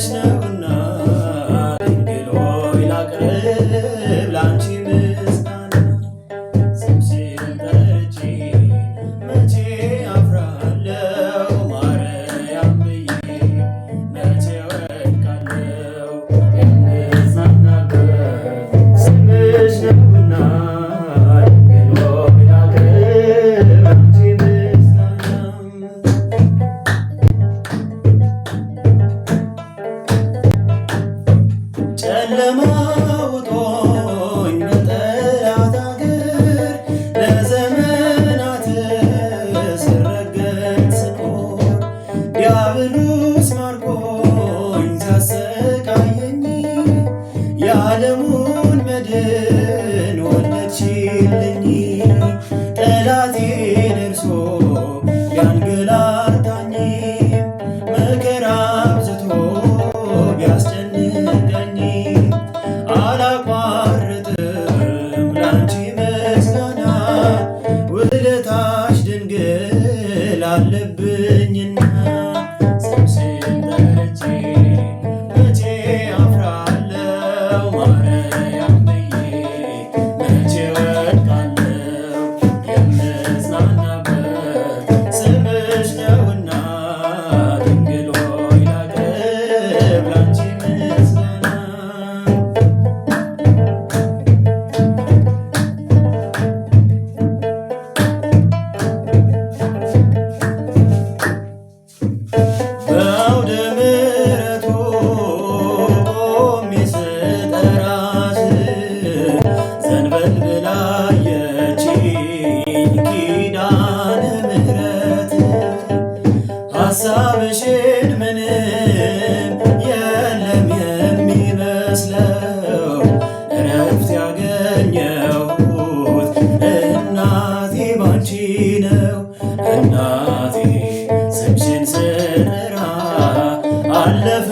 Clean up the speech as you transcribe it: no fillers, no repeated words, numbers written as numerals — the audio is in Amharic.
ስምሽ ነውና ድንግል ሆይ ላቅርብ ላንቺ ምስጋና ስምሽን ጠርቼ መቼ አፍራለሁ ማርያም ብዬ መቼ ወድቃለሁ የምጽናናበት ስምሽ ነውና ድንግል ሆይ ላቅርብ ላንቺ ምስጋና ጨለማ ውጦኝ በጠላት አገር ለዘመናት ስረገጥ ስኖር ዲያብሎስ ማርኮኝ ሲያሰቃየኝ የዓለሙን መድን ወለድሽልኝ። ጠላቴ ደርሶ ቢያንገላታኝ መከራ አብዝቶ ቢያስጨንቀኝ አላቋርጥም ላንቺ ምስጋና ውለታሽ ድንግል አለብኝና ስምሽን ጠርቼ መቼ አፍራለሁ ማርያም ብዬ መቼ ወድቃለሁ የምጽናናበት ስምሽ ነውና ድንግል ሆይ ላቅርብ ላንቺ ምስጋና በአውደ ምሕረቱ ቆሜ ስጠራሽ ዘንበል ብላ አየችኝ ኪዳነ ምሕረት ሐሳብሽን ምንም የለም የሚመስለው እረፍት ያገኘሁት እናቴ ባንቺ ነው። እናቴ ስምሽን ስጠራ አለፈ